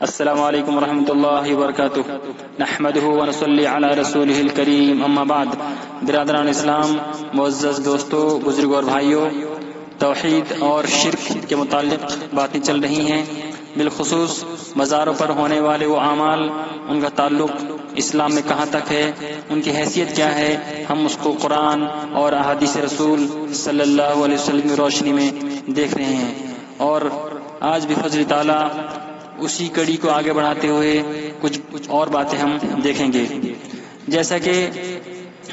السلام علیکم ورحمۃ اللہ وبرکاتہ نحمده ونصلی علی رسولہ الکریم اما بعد. برادران اسلام، معزز دوستو، بزرگوں اور بھائیوں، توحید اور شرک کے متعلق باتیں چل رہی ہیں. بالخصوص مزاروں پر ہونے والے وہ اعمال، ان کا تعلق اسلام میں کہاں تک ہے، ان کی حیثیت کیا ہے. ہم اس کو قرآن اور احادیث رسول صلی اللہ علیہ وسلم کی روشنی میں دیکھ رہے ہیں. اور آج بھی فضل تعالیٰ اسی کڑی کو آگے بڑھاتے ہوئے کچھ اور باتیں ہم دیکھیں گے. جیسا کہ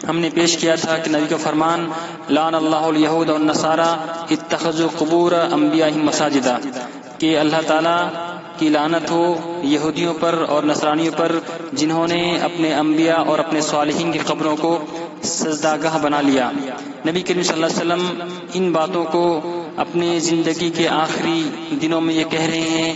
ہم نے پیش کیا تھا کہ نبی کا فرمان لعن اللہ الیہود والنصارى اتخذوا قبور انبیائہم مساجدا، کہ اللہ تعالیٰ کی لعنت ہو یہودیوں پر اور نصرانیوں پر جنہوں نے اپنے انبیاء اور اپنے صالحین کی قبروں کو سجدہ گاہ بنا لیا. نبی کریم صلی اللہ علیہ وسلم ان باتوں کو اپنی زندگی کے آخری دنوں میں یہ کہہ رہے ہیں.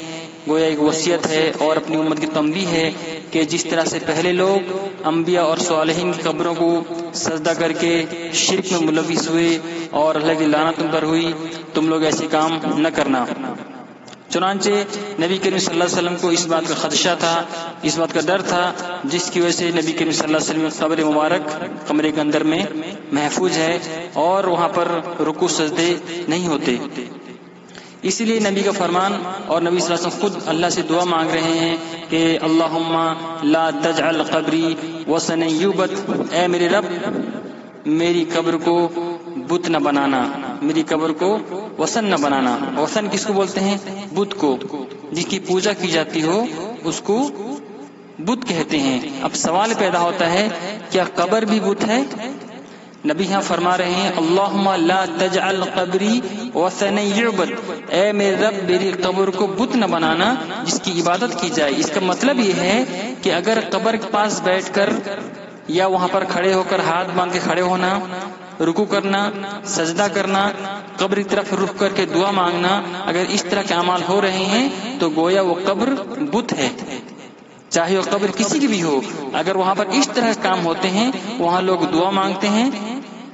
گویا ایک وصیت ہے اور اپنی امت کی تنبیہ ہے کہ جس طرح سے پہلے لوگ انبیاء اور صالحین کی قبروں کو سجدہ کر کے شرک میں ملوث ہوئے اور اللہ کی لعنت تم پر ہوئی، تم لوگ ایسے کام نہ کرنا. چنانچہ نبی کریم صلی اللہ علیہ وسلم کو اس بات کا خدشہ تھا، اس بات کا ڈر تھا، جس کی وجہ سے نبی کریم صلی اللہ علیہ وسلم قبر مبارک کمرے کے اندر میں محفوظ ہے اور وہاں پر رکوع سجدے نہیں ہوتے. اسی لیے نبی کا فرمان اور نبی صلی اللہ علیہ وسلم خود اللہ سے دعا مانگ رہے ہیں کہ اللہم لا تجعل قبری وثنا یعبد، اے میرے رب میری قبر کو بت نہ بنانا، میری قبر کو وثن نہ بنانا. وثن کس کو بولتے ہیں؟ بت کو، جس کی پوجا کی جاتی ہو اس کو بت کہتے ہیں. اب سوال پیدا ہوتا ہے کیا قبر بھی بت ہے؟ نبی یہاں فرما رہے ہیں اللہم لا تجعل قبری وثنا یعبد، اے میرے رب میری قبر کو بت نہ بنانا جس کی عبادت کی جائے. اس کا مطلب یہ ہے کہ اگر قبر کے پاس بیٹھ کر یا وہاں پر کھڑے ہو کر ہاتھ باندھ کے کھڑے ہونا، رکوع کرنا، سجدہ کرنا، قبر کی طرف رخ کر کے دعا مانگنا، اگر اس طرح کے اعمال ہو رہے ہیں تو گویا وہ قبر بت ہے، چاہے وہ قبر کسی کی بھی ہو. اگر وہاں پر اس طرح کام ہوتے ہیں، وہاں لوگ دعا مانگتے ہیں،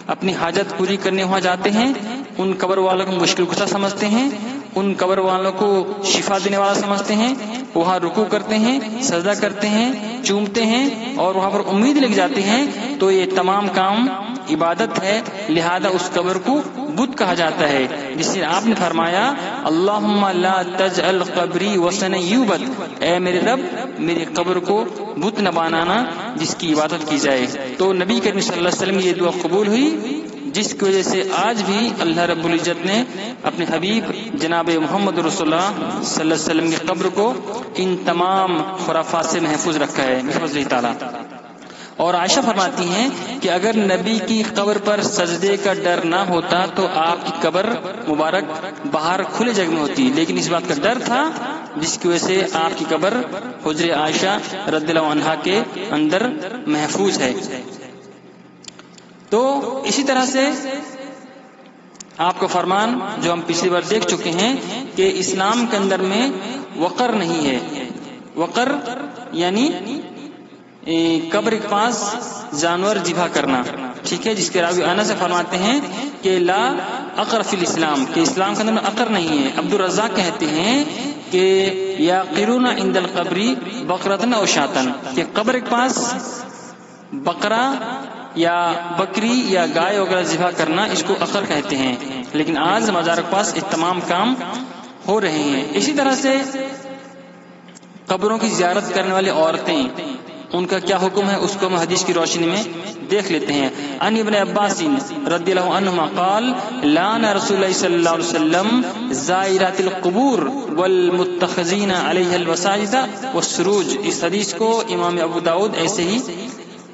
اپنی حاجت پوری کرنے وہاں جاتے ہیں، ان قبر والوں کو مشکل کشا سمجھتے ہیں، ان قبر والوں کو شفا دینے والا سمجھتے ہیں، وہاں رکوع کرتے ہیں، سجدہ کرتے ہیں، چومتے ہیں اور وہاں پر امید لگ جاتے ہیں، تو یہ تمام کام عبادت ہے، لہذا اس قبر کو بت کہا جاتا ہے. جس سے آپ نے فرمایا اللہم لا تجعل قبری وثنا یعبد، اے میرے رب میری قبر کو بت نہ بنانا جس کی عبادت کی جائے. تو نبی کریم صلی اللہ علیہ وسلم یہ دعا قبول ہوئی، جس کی وجہ سے آج بھی اللہ رب العزت نے اپنے حبیب جناب محمد رسول اللہ صلی اللہ علیہ وسلم کی قبر کو ان تمام خرافات سے محفوظ رکھا ہے بفضل تعالیٰ. اور عائشہ فرماتی ہیں کہ اگر نبی کی قبر پر سجدے کا ڈر نہ ہوتا تو آپ کی قبر مبارک باہر کھلے جگہ میں ہوتی، لیکن اس بات کا ڈر تھا جس کی وجہ سے آپ کی قبر حجر عائشہ رضی اللہ عنہا کے اندر محفوظ ہے. تو اسی طرح سے آپ کا فرمان جو ہم پچھلی بار دیکھ چکے ہیں کہ اسلام کے اندر میں وقر نہیں ہے. وقر یعنی قبر کے پاس جانور ذبح کرنا، ٹھیک ہے، جس کے راوی انس سے فرماتے ہیں کہ لا عقر فی الاسلام، کہ اسلام کے اندر میں عقر نہیں ہے. عبد الرزاق کہتے ہیں کہ یعقرون عند القبر بقرۃ او شاۃ، کہ قبر کے پاس بقرہ یا بکری یا گائے وغیرہ ذبح کرنا اس کو عقر کہتے ہیں. لیکن آج مزار کے پاس یہ تمام کام ہو رہے ہیں. اسی طرح سے قبروں کی زیارت کرنے والی عورتیں، ان کا کیا حکم ہے اس کو ہم حدیث کی روشنی میں دیکھ لیتے ہیں. عن ابن عباس رضی اللہ عنہما قال لعن رسول اللہ صلی اللہ علیہ وسلم زائرات القبور والمتخذین علیہ المساجد والسروج. اس حدیث کو امام ابو داؤد ایسے ہی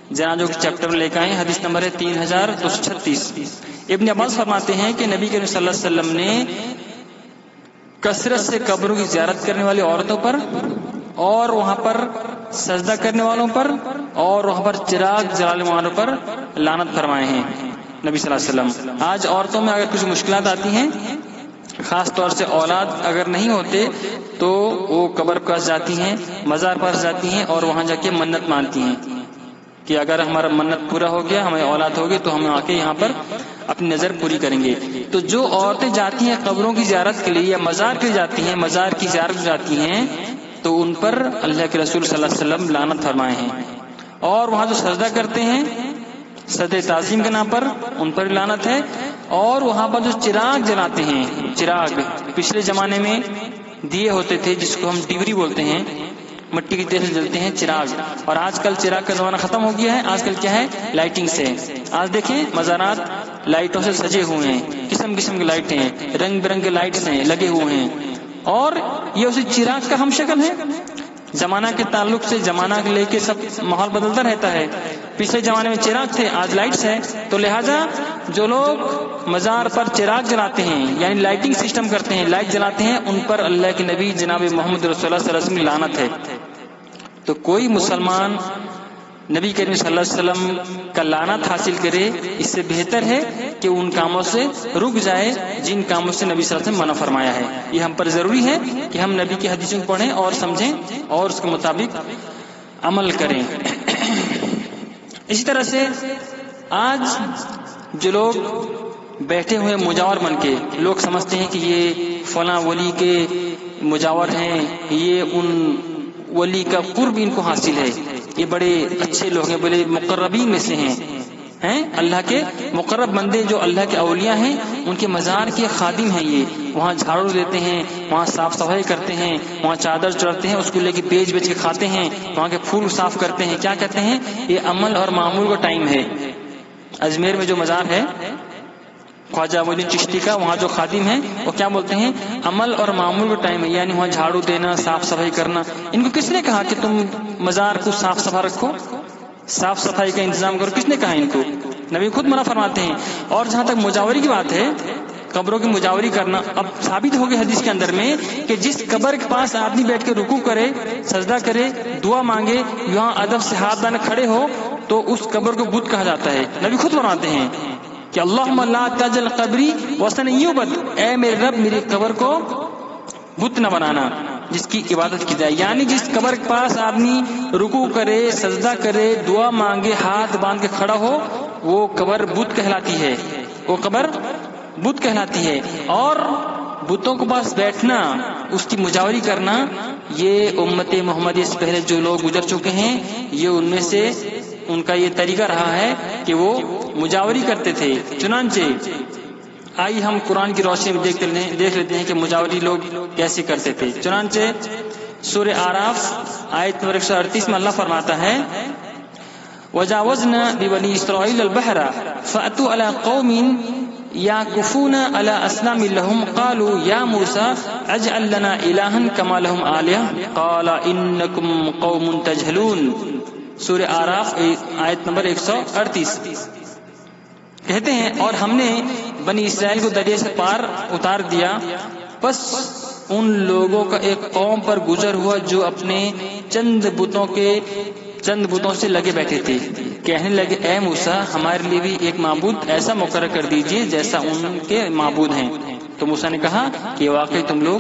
جنازوں کے چیپٹر میں لے کے آئے، حدیث نمبر ہے 3236. ابن عباس فرماتے ہیں کہ نبی کریم صلی اللہ علیہ وسلم نے کثرت سے قبروں کی زیارت کرنے والی عورتوں پر اور وہاں پر سجدہ کرنے والوں پر اور وہاں پر چراغ جلانے والوں پر لعنت فرمائے ہیں نبی صلی اللہ علیہ وسلم. آج عورتوں میں اگر کچھ مشکلات آتی ہیں، خاص طور سے اولاد اگر نہیں ہوتے، تو وہ قبر کے پاس جاتی ہیں، مزار پاس جاتی ہیں اور وہاں جا کے منت مانتی ہیں کہ اگر ہمارا منت پورا ہو گیا، ہمیں اولاد ہوگی تو ہم آ کے یہاں پر اپنی نظر پوری کریں گے. تو جو عورتیں جاتی ہیں قبروں کی زیارت کے لیے یا مزار کے لیے جاتی ہیں، مزار کی زیارت جاتی ہیں، تو ان پر اللہ کے رسول صلی اللہ علیہ وسلم لعنت فرمائے ہیں، اور وہاں جو سجدہ کرتے ہیں سجدہ تعظیم کے نام پر ان پر لعنت ہے، اور وہاں پر جو چراغ جلاتے ہیں، چراغ پچھلے زمانے میں دیے ہوتے تھے جس کو ہم ڈیوری بولتے ہیں، مٹی کی تیل سے جلتے ہیں چراغ، اور آج کل چراغ کا زمانہ ختم ہو گیا ہے، آج کل کیا ہے لائٹنگ سے. آج دیکھیں مزارات لائٹوں سے سجے ہوئے ہیں، قسم قسم کی لائٹیں ہیں، رنگ برنگے لائٹس ہیں لگے ہوئے ہیں، اور یہ اسی چراغ کا ہم شکل ہے. زمانہ کے تعلق سے زمانہ لے کے سب ماحول بدلتا رہتا ہے. پچھلے زمانے میں چراغ تھے، آج لائٹس ہے، تو لہٰذا جو لوگ مزار پر چراغ جلاتے ہیں یعنی لائٹنگ سسٹم کرتے ہیں، لائٹ جلاتے ہیں، ان پر اللہ کے نبی جناب محمد رسول اللہ صلی اللہ علیہ وسلم کی لعنت ہے. تو کوئی مسلمان نبی کریم صلی اللہ علیہ وسلم کا لعنت حاصل کرے، اس سے بہتر ہے کہ ان کاموں سے رک جائے جن کاموں سے نبی صلی اللہ علیہ وسلم منع فرمایا ہے. یہ ہم پر ضروری ہے کہ ہم نبی کی حدیثوں کو پڑھیں اور سمجھیں اور اس کے مطابق عمل کریں. اسی طرح سے آج جو لوگ بیٹھے ہوئے مجاور بن کے، لوگ سمجھتے ہیں کہ یہ فلاں ولی کے مجاور ہیں، یہ ان ولی کا قرب ان کو حاصل ہے، یہ بڑے اچھے لوگ ہیں، بڑے مقربین میں سے ہیں اللہ کے مقرب بندے جو اللہ کے اولیاء ہیں، ان کے مزار کے خادم ہیں. یہ وہاں جھاڑو دیتے ہیں، وہاں صاف صفائی کرتے ہیں، وہاں چادر چڑھتے ہیں، اس کو لے کے بیچ بیچ کے کھاتے ہیں، وہاں کے پھول صاف کرتے ہیں. کیا کہتے ہیں؟ یہ عمل اور معمول کا ٹائم ہے. اجمیر میں جو مزار ہے خواجہ معین چشتی کا، وہاں جو خادم ہیں وہ کیا بولتے ہیں؟ عمل اور معمول کا ٹائم ہے، یعنی وہاں جھاڑو دینا، صاف صفائی کرنا. ان کو کس نے کہا کہ تم مزار کو صاف صفا رکھو، صاف صفائی کا انتظام کرو؟ کس نے کہا ان کو؟ نبی خود منع فرماتے ہیں. اور جہاں تک مجاوری کی بات ہے، قبروں کی مجاوری کرنا، اب ثابت ہو گئی حدیث کے اندر میں کہ جس قبر کے پاس آدمی بیٹھ کے رکوع کرے، سجدہ کرے، دعا مانگے، یہاں ادب سے ہاتھ باندھے کھڑے ہو، تو اس قبر کو بت کہا جاتا ہے. نبی خود فرماتے ہیں کہ اللہم لا تجعل قبری وثنا یعبد، اے میرے رب میری قبر کو بت نہ بنانا جس کی عبادت کی جائے. یعنی جس قبر کے پاس آدمی رکوع کرے، سجدہ کرے، دعا مانگے، ہاتھ باندھ کے کھڑا ہو، وہ قبر بت کہلاتی ہے، وہ قبر بت کہلاتی ہے. اور بتوں کے پاس بیٹھنا، اس کی مجاوری کرنا، یہ امت محمدیہ سے پہلے جو لوگ گزر چکے ہیں، یہ ان میں سے ان کا یہ طریقہ رہا ہے کہ وہ مجاوری کرتے تھے. چنانچہ آئیے ہم قرآن کی روشنی میں دیکھ لیتے ہیں کہ مجاوری لوگ کیسے کرتے تھے. چنانچہ سورہ اعراف آیت نمبر 138 میں اللہ فرماتا ہے وَجَاوَزْنَا بِبَنِي إِسْرَائِيلَ الْبَحْرَ فَأَتُوا عَلَىٰ قَوْمٍ يَعْكُفُونَ عَلَىٰ أَصْنَامٍ لَهُمْ قَالُوا يَا مُوسَىٰ اجْعَل لَّنَا إِلَٰهًا كَمَا لَهُمْ آلِهَةٌ قَالَ إِنَّكُمْ قَوْمٌ تَجْهَلُونَ. سورہ اعراف آیت نمبر 138 کہتے ہیں اور ہم نے بنی اسرائیل کو دریا سے پار اتار دیا، پس ان لوگوں کا ایک قوم پر گزر ہوا جو اپنے چند بتوں سے لگے بیٹھے تھے. کہنے لگے اے موسیٰ ہمارے لیے بھی ایک معبود ایسا مقرر کر دیجئے جیسا ان کے معبود ہیں. تو موسیٰ نے کہا کہ واقعی تم لوگ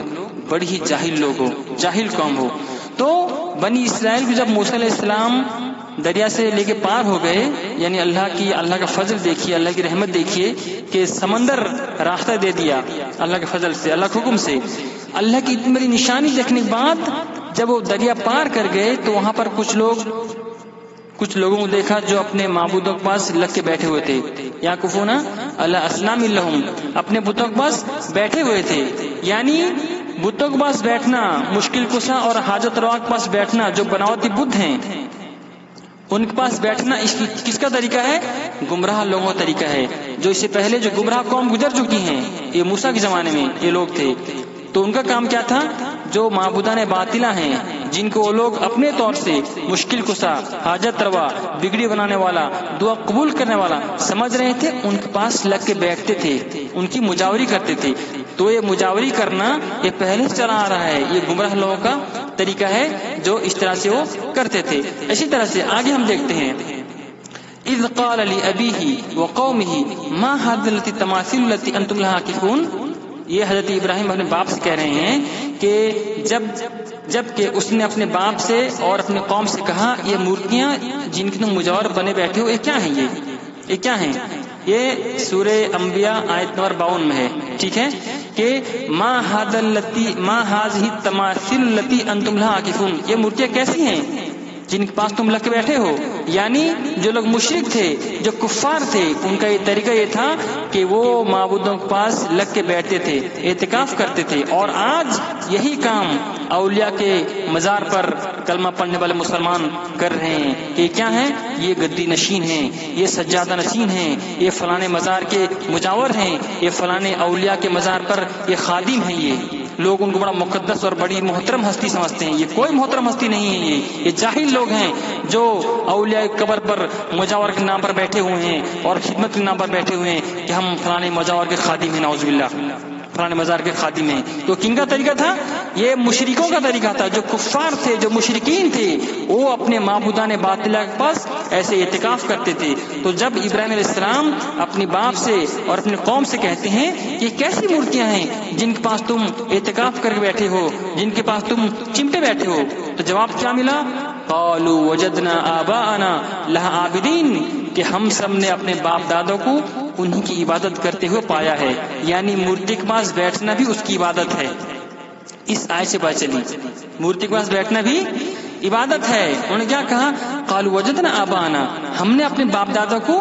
بڑی ہی جاہل لوگ ہو، جاہل قوم ہو. تو بنی اسرائیل کو جب موسیٰ علیہ السلام دریا سے لے کے پار ہو گئے، یعنی اللہ کا فضل دیکھیے، اللہ کی رحمت دیکھیے کہ سمندر راستہ دے دیا اللہ کے فضل سے، اللہ کے حکم سے. اللہ کی اتنی بڑی نشانی دیکھنے کے بعد جب وہ دریا پار کر گئے تو وہاں پر کچھ لوگوں کو دیکھا جو اپنے معبودوں کے پاس لگ کے بیٹھے ہوئے تھے. یعکفون علی اصنام لہم، اپنے بتوں کے پاس بیٹھے ہوئے تھے. یعنی بتوں کے پاس بیٹھنا، مشکل کشا اور حاجت روا کے پاس بیٹھنا، جو بناوٹی بت ہیں ان کے پاس بیٹھنا، کس کا طریقہ ہے؟ گمراہ لوگوں کا طریقہ ہے. جو اس سے پہلے جو گمراہ قوم گزر چکی ہیں، یہ موسیٰ کے زمانے میں یہ لوگ تھے، تو ان کا کام کیا تھا؟ جو معبودان باطلہ ہیں، جن کو وہ لوگ اپنے طور سے مشکل کشا، حاجت روا، بگڑی بنانے والا، دعا قبول کرنے والا سمجھ رہے تھے، ان کے پاس لگ کے بیٹھتے تھے، ان کی مجاوری کرتے تھے. تو یہ مجاوری کرنا یہ پہلے سے چلا آ رہا ہے، یہ گمراہ لوگوں کا طریقہ ہے جو اس طرح سے وہ کرتے تھے. اسی طرح سے آگے ہم دیکھتے ہیں اذ قال لأبيه وقومه ما هذه التماثيل التي انتم لها عاكفون. یہ حضرت ابراہیم اپنے باپ سے کہہ رہے ہیں کہ جب کہ اس نے اپنے باپ سے اور اپنے قوم سے کہا یہ مورتیاں جن کی تم مجاور بنے بیٹھے ہو، یہ کیا ہیں؟ یہ کیا ہیں؟ یہ سورہ انبیاء آیت نمبر 52 میں ہے. ٹھیک ہے، کہ ما هذه التماثيل التي انتم لها عاکفون، یہ مورتیاں کیسی ہیں جن کے پاس تم لگ کے بیٹھے ہو؟ یعنی جو لوگ مشرک تھے، جو کفار تھے، ان کا یہ طریقہ یہ تھا کہ وہ معبودوں کے پاس لگ کے بیٹھتے تھے، اعتکاف کرتے تھے، اور آج یہی کام اولیاء کے مزار پر کلمہ پڑھنے والے مسلمان کر رہے ہیں کہ کیا ہیں؟ یہ گدی نشین ہیں، یہ سجادہ نشین ہیں، یہ فلانے مزار کے مجاور ہیں، یہ فلانے اولیاء کے مزار پر یہ خادم ہیں۔ یہ لوگ ان کو بڑا مقدس اور بڑی محترم ہستی سمجھتے ہیں، یہ کوئی محترم ہستی نہیں ہے، یہ جاہل لوگ ہیں جو اولیاء قبر پر مجاور کے نام پر بیٹھے ہوئے ہیں اور خدمت کے نام پر بیٹھے ہوئے ہیں کہ ہم فلانے مجاور کے خادم ہیں، نعوذ باللہ، فلانے مزار کے خادم ہیں۔ تو کن کا طریقہ تھا؟ یہ مشرکوں کا طریقہ تھا، جو کفار تھے، جو مشرکین تھے، وہ اپنے معبودان باطلہ کے پاس ایسے اعتکاف کرتے تھے۔ تو جب ابراہیم علیہ السلام اپنے باپ سے اور اپنی قوم سے کہتے ہیں کہ کیسی مورتیاں ہیں جن کے پاس تم اعتکاف کر کے بیٹھے ہو، جن کے پاس تم چمٹے بیٹھے ہو، تو جواب کیا ملا؟ قالوا وجدنا آباءنا لها عابدین، کہ ہم سب نے اپنے باپ دادوں کو انہی کی عبادت کرتے ہوئے پایا ہے، یعنی مورتی کے پاس بیٹھنا بھی اس کی عبادت ہے۔ اس آیت سے پتہ چلی مورتی کے پاس بیٹھنا بھی عبادت ہے۔ انہوں نے کیا کہا؟ قالوا وجدنا آباءنا، ہم نے اپنے باپ دادا کو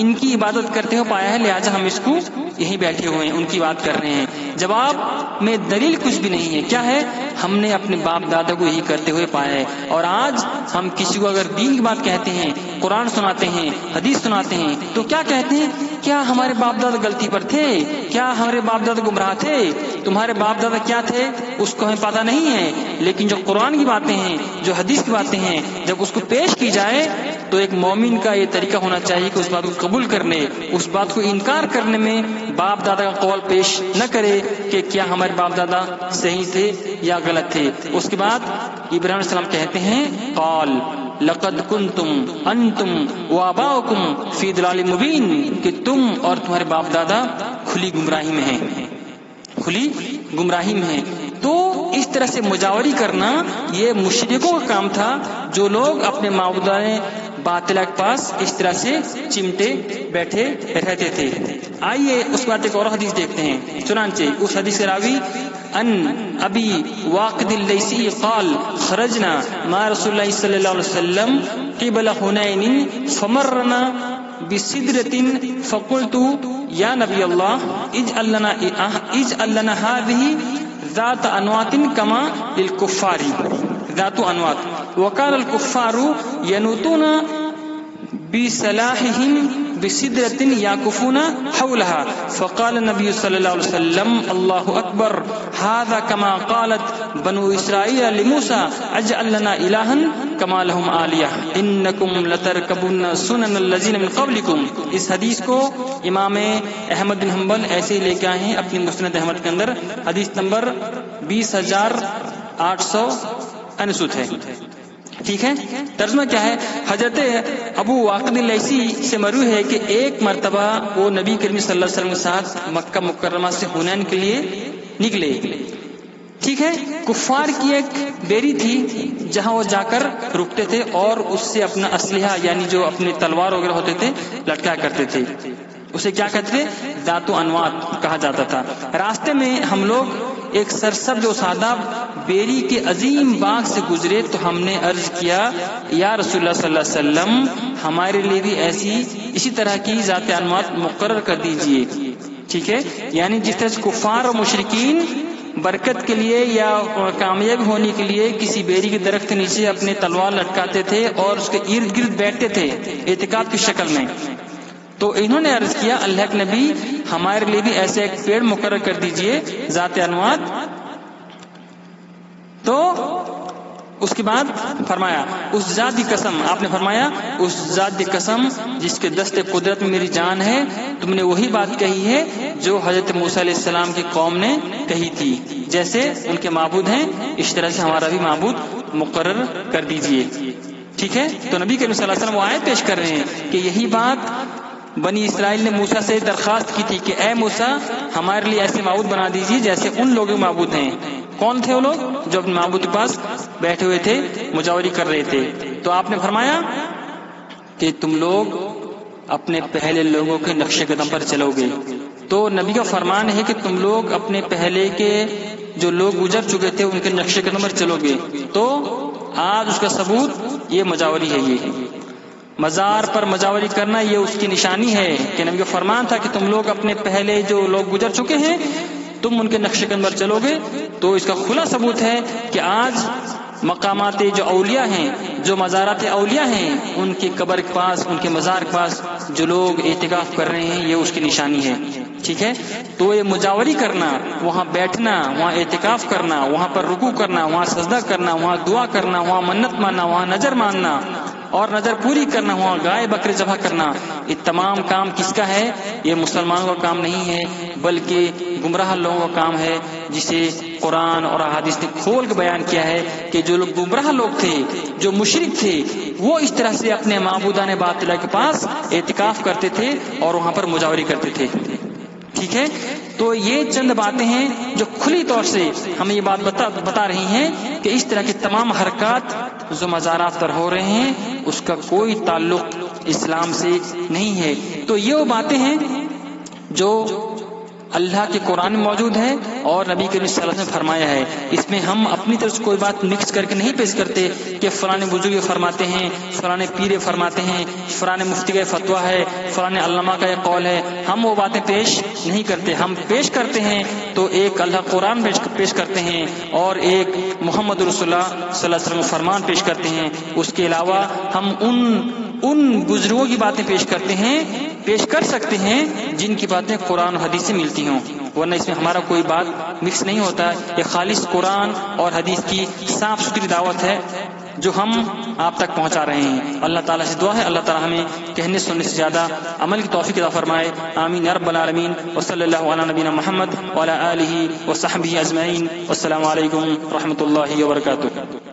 ان کی عبادت کرتے ہوئے پایا ہے، لہٰذا ہم اس کو یہیں بیٹھے ہوئے ہیں، ان کی بات کر رہے ہیں۔ جواب میں دلیل کچھ بھی نہیں ہے، کیا ہے؟ ہم نے اپنے باپ دادا کو یہی کرتے ہوئے پایا ہے۔ اور آج ہم کسی کو اگر دین کی بات کہتے ہیں، قرآن سناتے ہیں، حدیث سناتے ہیں، تو کیا کہتے ہیں؟ کیا ہمارے باپ دادا غلطی پر تھے؟ کیا ہمارے باپ دادا گمراہ تھے؟ تمہارے باپ دادا کیا تھے اس کو ہمیں پتہ نہیں ہے، لیکن جو قرآن کی باتیں ہیں، جو حدیث کی باتیں ہیں، جب اس کو پیش کی جائے تو ایک مومن کا یہ طریقہ ہونا چاہیے کہ اس بات کو قبول کرنے، اس بات کو انکار کرنے میں باپ دادا کا قول پیش نہ کرے کہ کیا ہمارے باپ دادا صحیح تھے یا غلط تھے۔ اس کے بعد ابراہیم علیہ السلام کہتے ہیں قال لقد کنتم انتم وآباؤکم فی ضلال مبین، کہ تم اور تمہارے باپ دادا کھلی گمراہی میں ہیں، کھلی گمراہی میں ہیں۔ تو اس طرح سے مجاوری کرنا یہ مشرکوں کا کام تھا، جو لوگ اپنے معبودان باطلہ کے پاس اس طرح سے چمٹے بیٹھے رہتے تھے۔ آئیے اس بات ایک اور حدیث دیکھتے ہیں۔ چنانچہ اس حدیث راوی ان ابی واقد اللیثی قال خرجنا مع رسول اللہ صلی اللہ علیہ وسلم قبل حنین فمرنا بسدرۃ فقلت یا نبی اللہ اجعل لنا هذه ذات انوات كما للكفار، ذات انوات، وكان الكفار ينوتون بسلاحهم بسدرة يعكفون حولها، فقال النبي صلى الله عليه وسلم الله أكبر، هذا كما قالت بنو إسرائيل لموسى اجعل لنا إلها كما لهم آلهة إنكم لتركبن سنن الذين من قبلكم۔ اس حدیث کو امام احمد بن حنبل ایسے ہی لے کے آئے ہیں اپنی مسند احمد کے اندر، حدیث نمبر 20,869 ہے۔ ٹھیک ہے، ترجمہ کیا ہے؟ حضرت ابو واقد اللیثی سے مروی ہے کہ ایک مرتبہ وہ نبی کریم صلی اللہ علیہ وسلم کے ساتھ مکہ مکرمہ سے حنین کے لیے نکلے۔ ٹھیک ہے، کفار کی ایک بیری تھی جہاں وہ جا کر رکتے تھے اور اس سے اپنا اسلحہ یعنی جو اپنے تلوار وغیرہ ہوتے تھے لٹکایا کرتے تھے، اسے کیا کہتے تھے؟ ذات و انوات کہا جاتا تھا۔ راستے میں ہم لوگ ایک سرسبز و شاداب بیری کے عظیم باغ سے گزرے تو ہم نے عرض کیا یا رسول اللہ صلی اللہ علیہ وسلم ہمارے لیے بھی اسی طرح کی ذات انوات مقرر کر دیجئے۔ ٹھیک ہے، یعنی جس طرح کفار اور مشرکین برکت کے لیے یا کامیاب ہونے کے لیے کسی بیری کے درخت کے نیچے اپنے تلوار لٹکاتے تھے اور اس کے ارد گرد بیٹھتے تھے اعتکاف کی شکل میں، تو انہوں نے عرض کیا اللہ کے نبی ہمارے لیے بھی ایسے ایک پیڑ مقرر کر دیجئے ذات انوات۔ تو اس کے بعد فرمایا اس ذات کی قسم، آپ نے فرمایا اس ذات کی قسم جس کے دست قدرت میں میری جان ہے، تم نے وہی بات کہی ہے جو حضرت موسیٰ علیہ السلام کی قوم نے کہی تھی، جیسے ان کے معبود ہیں اس طرح سے ہمارا بھی معبود مقرر کر دیجئے۔ ٹھیک ہے، تو نبی کریم صلی اللہ علیہ وسلم وہ آیت پیش کر رہے ہیں کہ یہی بات بنی اسرائیل نے موسیٰ سے درخواست کی تھی کہ اے موسیٰ ہمارے لیے ایسے معبود بنا دیجیے جیسے ان لوگوں کے معبود ہیں۔ کون تھے وہ لوگ؟ جو اپنے معبود کے پاس بیٹھے ہوئے تھے، مجاوری کر رہے تھے۔ تو آپ نے فرمایا کہ تم لوگ اپنے پہلے لوگوں کے نقش قدم پر چلو گے، تو نبی کا فرمان ہے کہ تم لوگ اپنے پہلے کے جو لوگ گزر چکے تھے ان کے نقش قدم پر چلو گے. تو آج اس کا ثبوت یہ مجاوری ہے. یہ مزار پر مجاوری کرنا یہ اس کی نشانی ہے کہ نبی کا فرمان تھا کہ تم لوگ اپنے پہلے جو لوگ گزر چکے ہیں تم ان کے نقش قدم پر چلو گے. تو اس کا کھلا ثبوت ہے کہ آج مقامات جو اولیاء ہیں، جو مزارات اولیاء ہیں، ان کی قبر کے پاس، ان کے مزار کے پاس جو لوگ اعتکاف کر رہے ہیں یہ اس کی نشانی ہے. ٹھیک ہے. تو یہ مجاوری کرنا، وہاں بیٹھنا، وہاں اعتکاف کرنا، وہاں پر رکوع کرنا، وہاں سجدہ کرنا، وہاں دعا کرنا، وہاں منت ماننا، وہاں نظر ماننا اور نظر پوری کرنا، وہاں گائے بکرے ذبح کرنا، یہ تمام کام کس کا ہے؟ یہ مسلمانوں کا کام نہیں ہے بلکہ گمراہ لوگوں کا کام ہے، جسے قرآن اور احادیث نے کھول کے بیان کیا ہے کہ جو لوگ گمراہ لوگ تھے، جو مشرک تھے، وہ اس طرح سے اپنے معبودان باطلہ کے پاس اعتکاف کرتے تھے اور وہاں پر مجاوری کرتے تھے. ٹھیک ہے. تو یہ چند باتیں ہیں جو کھلی طور سے ہمیں یہ بات بتا رہی ہیں کہ اس طرح کی تمام حرکات جو مزارات پر ہو رہے ہیں اس کا کوئی تعلق اسلام سے نہیں ہے. تو یہ وہ باتیں ہیں جو اللہ کے قرآن میں موجود ہے اور نبی کریم صلی اللہ علیہ وسلم نے فرمایا ہے. اس میں ہم اپنی طرف سے کوئی بات مکس کر کے نہیں پیش کرتے کہ فلاں بزرگ فرماتے ہیں، فلاں پیر فرماتے ہیں، فلاں مفتی کا فتویٰ ہے، فلاں علامہ کا یہ قول ہے. ہم وہ باتیں پیش نہیں کرتے. ہم پیش کرتے ہیں تو ایک اللہ قرآن پیش کرتے ہیں اور ایک محمد رسول اللہ صلی اللہ علیہ وسلم فرمان پیش کرتے ہیں. اس کے علاوہ ہم ان بزرگوں کی باتیں پیش کر سکتے ہیں جن کی باتیں قرآن و حدیث سے ملتی ہوں، ورنہ اس میں ہمارا کوئی بات مکس نہیں ہوتا. یہ خالص قرآن اور حدیث کی صاف ستھری دعوت ہے جو ہم آپ تک پہنچا رہے ہیں. اللہ تعالیٰ سے دعا ہے اللہ تعالیٰ ہمیں کہنے سننے سے زیادہ عمل کی توفیق عطا فرمائے. آمین یا رب العالمین. وصلی اللہ علی نبینا محمد وعلی آلہ وصحبہ اجمعین. والسلام علیکم ورحمۃ اللہ وبرکاتہ.